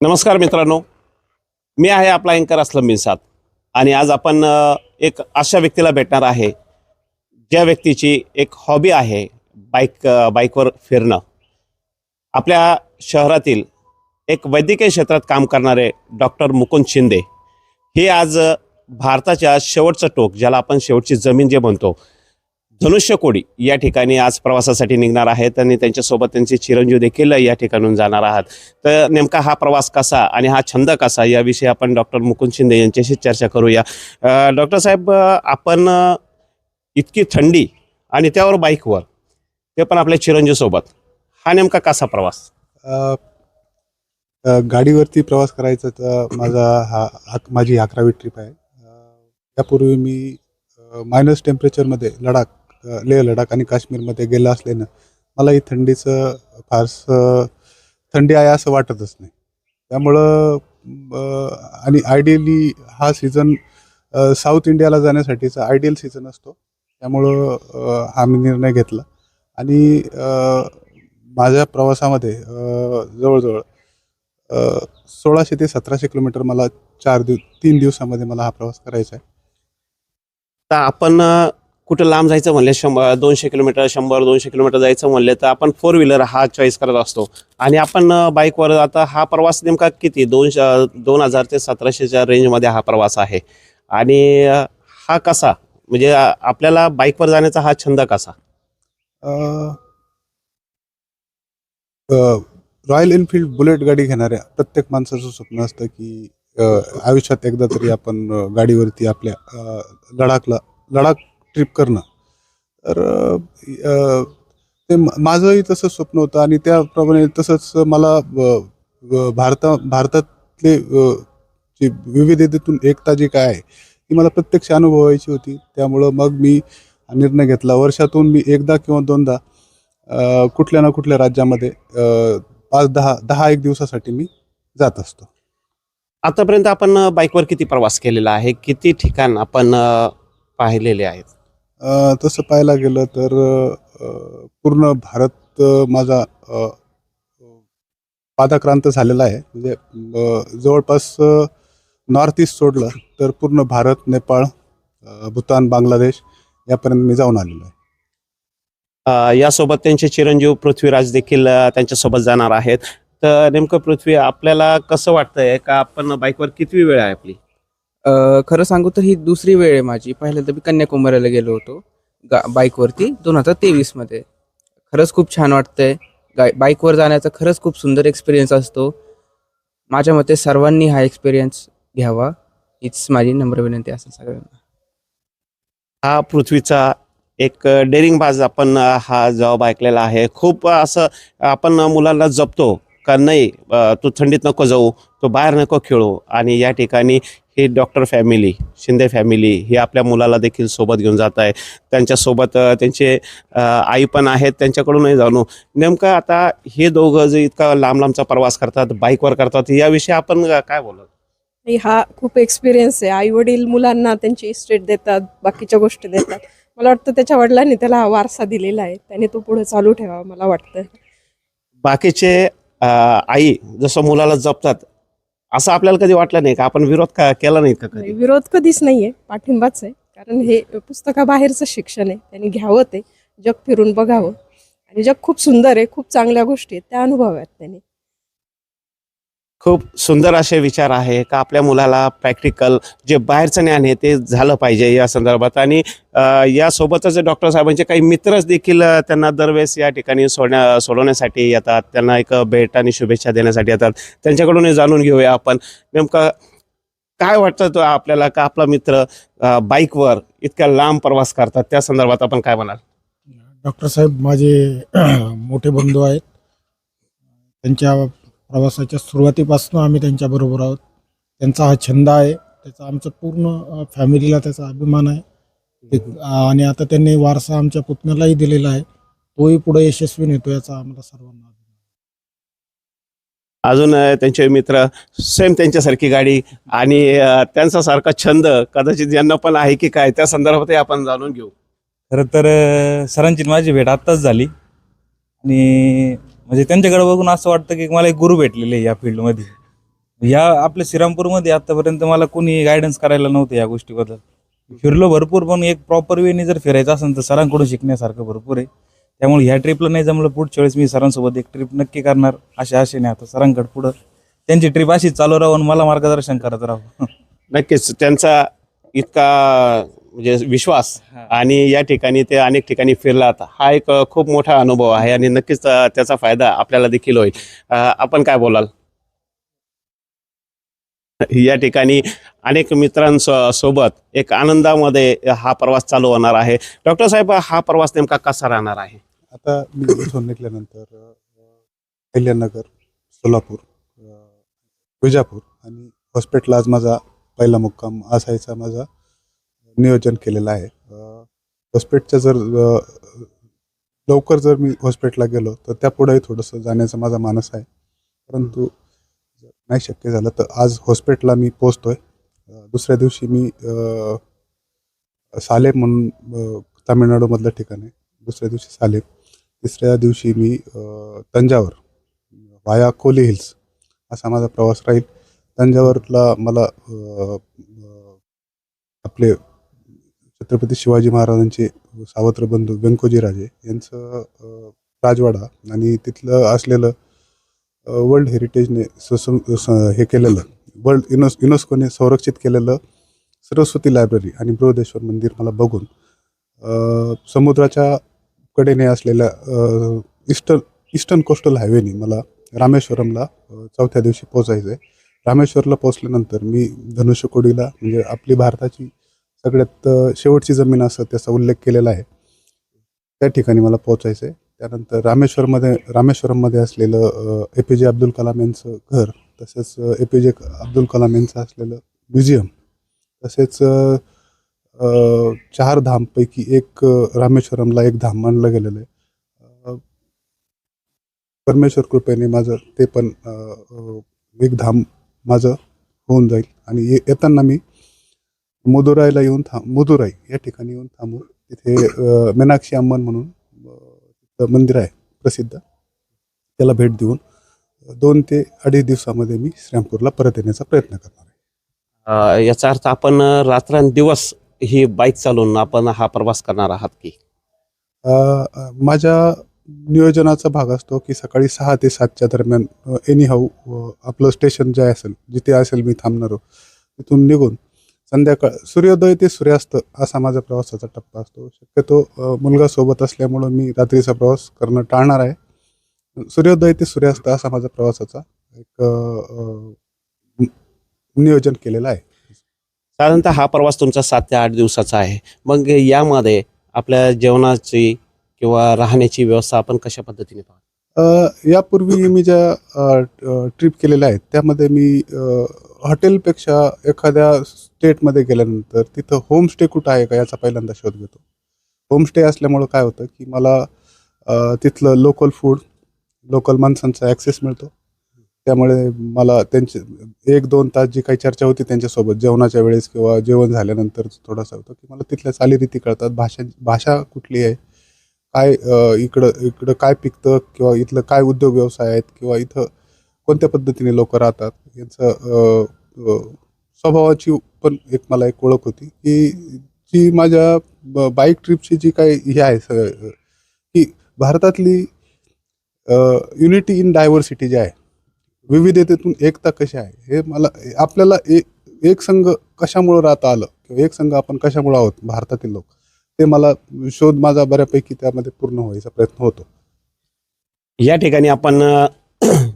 नमस्कार मित्रांनो, मी आहे आपला अँकर असलम बिनसाद आणि आज आपण एक अशा व्यक्तीला भेटणार आहे ज्या व्यक्तीची एक हॉबी आहे बाईकवर फिरणं. आपल्या शहरातील एक वैद्यकीय क्षेत्रात काम करणारे डॉक्टर मुकुंद शिंदे हे आज भारताच्या शेवटचं टोक, ज्याला आपण शेवटची जमीन जे म्हणतो, धनुष्यकोडी या ठिकाणी आज प्रवासासाठी निघणार आहेत आणि त्यांच्यासोबत त्यांचे चिरंजीव देखील या ठिकाणून जाणार आहात. तर नेमका हा प्रवास कसा आणि हा छंद कसा याविषयी आपण डॉक्टर मुकुंद शिंदे यांच्याशी चर्चा करूया. डॉक्टर साहेब, आपण इतकी थंडी आणि त्यावर बाईकवर, ते पण आपल्या चिरंजीवसोबत, हा नेमका कसा प्रवास? गाडीवरती प्रवास करायचा तर माझी 11वी ट्रिप आहे. त्यापूर्वी मी मायनस टेम्परेचरमध्ये लेह लडाख आणि काश्मीरमध्ये गेलं असल्यानं मला ही फारसं थंडी आहे असं वाटतच नाही. त्यामुळं आणि आयडियली हा सीझन साऊथ इंडियाला जाण्यासाठीचा आयडियल सीझन असतो. त्यामुळं हा मी निर्णय घेतला आणि माझ्या प्रवासामध्ये जवळजवळ 1600 ते 1700 किलोमीटर मला 3 दिवसामध्ये मला हा प्रवास करायचा आहे. तर आपण कुठं लांब जायचं म्हणले, 100-200 किलोमीटर, 100-200 किलोमीटर जायचं म्हणले तर आपण 4 व्हीलर हा चॉईस करत असतो आणि आपण बाईकवर. आता हा प्रवास नेमका किती 2000 ते 1700च्या रेंजमध्ये हा प्रवास आहे आणि हा कसा, म्हणजे आपल्याला बाईकवर जाण्याचा हा छंद कसा? रॉयल एनफील्ड बुलेट गाडी घेणाऱ्या प्रत्येक माणसाचं स्वप्न असतं की आयुष्यात एकदा तरी आपण गाडीवरती आपल्या लडाख ट्रिप करणं. तर ते माझंही तसं स्वप्न होतं आणि त्याप्रमाणे तसंच मला भारतातले जी विविधतेतून एकता जी काय आहे ती मला प्रत्यक्ष अनुभवायची होती. त्यामुळं मग मी निर्णय घेतला, वर्षातून मी एकदा किंवा दोनदा कुठल्या ना कुठल्या राज्यामध्ये 5-10 दिवसासाठी मी जात असतो. आतापर्यंत आपण बाईकवर किती प्रवास केलेला आहे, किती ठिकाण आपण पाहिलेले आहेत? तसं पाहायला गेलं तर पूर्ण भारत माझा पादाक्रांत झालेला आहे. म्हणजे जवळपास नॉर्थ ईस्ट सोडलं तर पूर्ण भारत, नेपाळ, भूतान, बांगलादेश यापर्यंत मी जाऊन आलेलो आहे. यासोबत त्यांचे चिरंजीव पृथ्वीराज देखील त्यांच्यासोबत जाणार आहेत. तर नेमकं पृथ्वी, आपल्याला कसं वाटतंय का आपण बाईकवर किती वेळ आहे आपली? खरं सांगू तर ही दुसरी वेळ आहे माझी. पहिल्यांदा मी कन्याकुमारीला गेलो होतो बाईकवरती 2023 मध्ये. खरंच खूप छान वाटतंय. बाईकवर जाण्याचा खरंच खूप सुंदर एक्सपिरियन्स असतो. माझ्या मते सर्वांनी हा एक्सपिरियन्स घ्यावा, हीच माझी नम्र विनंती असेल सगळ्यांना. हा पृथ्वीचा एक डेअरिंगबाज आपण हा जॉब ऐकलेला आहे. खूप असं आपण मुलांना जपतो का नाही, तू थंडीत नको जाऊ, तो बाहेर नको खेळू, आणि या ठिकाणी ही डॉक्टर फॅमिली, शिंदे फॅमिली ही आपल्या मुलाला देखील सोबत घेऊन जात आहे. त्यांच्यासोबत त्यांचे आई पण आहेत, त्यांच्याकडूनही जाणू नेमकं. आता हे दोघं जे इतका लांब लांबचा प्रवास करतात, बाईकवर करतात, याविषयी आपण काय बोलू? हा खूप एक्सपिरियन्स आहे. आई वडील मुलांना त्यांची इस्टेट देतात, बाकीच्या गोष्टी देतात. मला वाटतं त्याच्या वडिलांनी त्याला हा वारसा दिलेला आहे, त्याने तो पुढे चालू ठेवावा मला वाटतं. बाकीचे आई जसं मुलाला जपतात, असं आपल्याला कधी वाटलं नाही का? आपण विरोध केला नाही का कधी? विरोध कधीच नाहीये, पाठिंबाच आहे. कारण हे पुस्तकाबाहेरचं शिक्षण आहे, त्यांनी घ्यावं, ते जग फिरून बघावं आणि जग खूप सुंदर आहे, खूप चांगल्या गोष्टी आहेत त्या अनुभवाव्यात त्यांनी. खूप सुंदर असे विचार आहे का आपल्या मुलाला प्रॅक्टिकल जे बाहेरचं ज्ञान आहे ते झालं पाहिजे या संदर्भात. आणि यासोबतच डॉक्टर साहेबांचे काही मित्रच देखील त्यांना दरवेळेस या ठिकाणी सोडवण्यासाठी येतात, त्यांना एक भेट आणि शुभेच्छा देण्यासाठी येतात. त्यांच्याकडूनही जाणून घेऊया आपण नेमकं काय वाटतं तो आपल्याला का आपला मित्र बाईकवर इतक्या लांब प्रवास करतात, त्या संदर्भात आपण काय म्हणाल? डॉक्टर साहेब माझे मोठे बंधू आहेत. त्यांच्या प्रवासाच्या सुरुवातीपासून आम्ही त्यांच्याबरोबर आहोत. त्यांचा हा छंद आहे, त्याचा आमचं पूर्ण फॅमिलीला त्याचा अभिमान आहे. आणि आता त्यांनी वारसा आमच्या पुतण्यालाही दिलेला आहे, तोही पुढे यशस्वी नेतो याचा आम्हाला सर्वांना अजून त्यांचे मित्र सेम त्यांच्यासारखी गाडी आणि त्यांचा सारखा छंद कदाचित यांना पण आहे की काय, त्या संदर्भातही आपण जाणून घेऊ. खरं तर सरांची माझी भेट आत्ताच झाली आणि म्हणजे त्यांच्याकडे बघून असं वाटतं की मला एक गुरु भेटलेले या फील्डमध्ये. ह्या आपल्या श्रीरामपूरमध्ये आतापर्यंत मला कोणी गायडन्स करायला नव्हतं या गोष्टीबद्दल. फिरलो भरपूर, पण एक प्रॉपर वेने जर फिरायचं असेल तर सरांकडून शिकण्यासारखं भरपूर आहे. त्यामुळे ह्या ट्रिपला नाही जमलं, पुढच्या वेळेस मी सरांसोबत एक ट्रिप नक्की करणार अशा आशेने. आता सरांकडे पुढं त्यांची ट्रिप अशीच चालू राहून मला मार्गदर्शन करत राहू. नक्कीच त्यांचा इतका म्हणजे विश्वास आणि या ठिकाणी ते अनेक ठिकाणी फिरलात, हा एक खूप मोठा अनुभव आहे आणि नक्कीच त्याचा फायदा आपल्याला देखील होईल. आपण काय बोलाल? या ठिकाणी अनेक मित्रांसोबत एक आनंदामध्ये हा प्रवास चालू होणार आहे. डॉक्टर साहेब, हा प्रवास नेमका कसा राहणार आहे? आता मी इथून निघाल्यानंतर अहिल्यानगर, सोलापूर, विजापूर आणि हॉस्पिटल आज माझा पहिला मुक्काम असायचा माझा नियोजन केलेलं आहे. हॉस्पिटलच्या जर लवकर जर मी हॉस्पिटलला गेलो तर त्यापुढेही थोडंसं जाण्याचा माझा मानस आहे, परंतु जर नाही शक्य झालं तर आज हॉस्पिटलला मी पोचतोय. दुसऱ्या दिवशी मी सालेम म्हणून तामिळनाडूमधलं ठिकाण आहे, दुसऱ्या दिवशी सालेम, तिसऱ्या दिवशी मी तंजावर वाया कोली हिल्स असा माझा प्रवास राहील. तंजावरला मला आपले छत्रपती शिवाजी महाराजांचे सावत्र बंधू व्यंकोजी राजे यांचं राजवाडा आणि तिथलं असलेलं वर्ल्ड हेरिटेजने हे केलेलं, वर्ल्ड युनेस्कोने संरक्षित केलेलं सरस्वती लायब्ररी आणि बृहदेश्वर मंदिर मला बघून समुद्राच्या कडेने असलेल्या ईस्टर्न कोस्टल हायवेने मला रामेश्वरमला चौथ्या दिवशी पोचायचं आहे. रामेश्वरला पोचल्यानंतर मी धनुष्यकोडीला, म्हणजे आपली भारताची सगळ्यात शेवटची जमीन असं त्याचा उल्लेख केलेला आहे, त्या ठिकाणी मला पोचायचं आहे. त्यानंतर रामेश्वरममध्ये असलेलं APJ अब्दुल कलाम यांचं घर, तसेच APJ अब्दुल कलाम यांचं असलेलं म्युझियम, तसेच 4 धामपैकी एक रामेश्वरमला एक धाम मानलं गेलेलं आहे. परमेश्वर कृपेने माझं ते पण एक धाम माझं होऊन जाईल. आणि येताना मी मुदुराईला येऊन मुदुराई या ठिकाणी येऊन थांबून तिथे मीनाक्षी अम्मन म्हणून मंदिर आहे प्रसिद्ध, त्याला भेट देऊन 2 ते 2.5 दिवसामध्ये मी श्रीरामपूरला परत येण्याचा प्रयत्न करणार आहे. याचा अर्थ आपण रात्रंदिवस ही बाईक चालवून आपण हा प्रवास करणार आहात की? माझ्या नियोजनाचा भाग असतो की सकाळी 6 ते 7च्या दरम्यान एनीहाऊ आपलं स्टेशन जे असेल, जिथे असेल मी थांबणार, तिथून निघून संध्याकाळ सूर्योदय ते सूर्यास्त असा माझा प्रवासाचा टप्पा असतो. शक्यतो मुलगा सोबत असल्यामुळं मी रात्रीचा प्रवास करणं टाळणार आहे. सूर्योदय ते सूर्यास्त असा माझा प्रवासाचा एक नियोजन केलेलं आहे. साधारणतः हा प्रवास तुमचा 7 ते 8 दिवसाचा आहे. मग यामध्ये आपल्या जेवणाची किंवा राहण्याची व्यवस्था आपण कशा पद्धतीने पाहतो? यापूर्वी मी ज्या ट्रिप केलेल्या आहेत त्यामध्ये मी हॉटेलपेक्षा एखाद्या स्टेटमध्ये गेल्यानंतर तिथं होमस्टे कुठं आहे का याचा पहिल्यांदा शोध घेतो. होमस्टे असल्यामुळं काय होतं की मला तिथलं लोकल फूड, लोकल माणसांचा ॲक्सेस मिळतो. त्यामुळे मला त्यांचे 1-2 तास जी काही चर्चा होती त्यांच्यासोबत जेवणाच्या वेळेस किंवा जेवण झाल्यानंतर थोडासा होतं की मला तिथल्या चालीरीती कळतात, भाषा कुठली आहे, काय इकडं काय पिकतं किंवा इथलं काय उद्योग व्यवसाय आहेत किंवा इथं कोणत्या पद्धतीने लोक राहतात, यांचं स्वभावाची पण एक मला एक ओळख होती की जी माझ्या बाईक ट्रिपची जी काही हे आहे की भारतातली युनिटी इन डायव्हर्सिटी जी आहे, विविधतेतून एकता कशी आहे, हे मला आपल्याला एक संघ कशामुळं राहता आलं किंवा एक संघ आपण कशामुळं आहोत भारतातील लोक, ते मला शोध माझा बऱ्यापैकी त्यामध्ये पूर्ण व्हायचा प्रयत्न होतो. या ठिकाणी आपण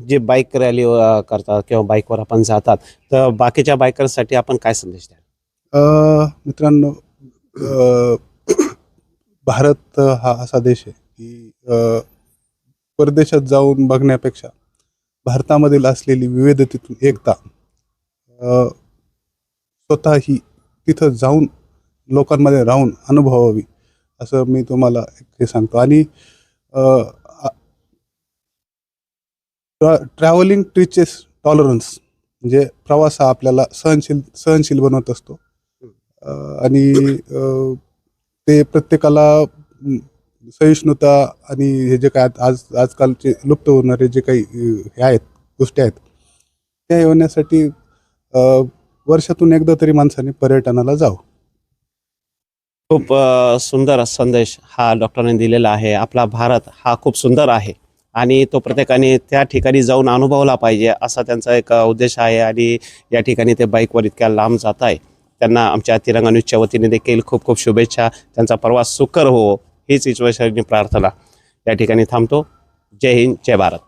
जे बाईक रॅली करतात किंवा बाईकवर आपण जातात, तर बाकीच्या बायकर्ससाठी आपण काय संदेश द्याल? मित्रांनो, भारत हा असा देश आहे की परदेशात जाऊन बघण्यापेक्षा भारतामधील असलेली विविधतेतून एकता स्वतःही तिथं जाऊन लोकांमध्ये राहून अनुभवावी असं मी तुम्हाला हे सांगतो. आणि ट्रॅव्हलिंग टीचेस टॉलरन्स, म्हणजे प्रवास हा आपल्याला सहनशील बनवत असतो. आणि ते प्रत्येकाला सहिष्णुता आणि हे जे काय आजकालचे लुप्त होणारे जे काही हे आहेत गोष्टी आहेत, त्या होण्यासाठी वर्षातून एकदा तरी माणसाने पर्यटनाला जावं. खूप सुंदर संदेश हा डॉक्टरांनी दिलेला आहे. आपला भारत हा खूप सुंदर आहे आणि तो प्रत्येकाने त्या ठिकाणी जाऊन अनुभवला पाहिजे असा त्यांचा एक उद्देश आहे. आणि या ठिकाणी ते बाईकवर इतक्या लांब जात आहे, त्यांना आमच्या तिरंगा न्यूजच्या वतीने देखील खूप खूप शुभेच्छा. त्यांचा प्रवास सुकर हो हीच ईश्वरचरणी प्रार्थना. या ठिकाणी थांबतो. जय हिंद, जय भारत.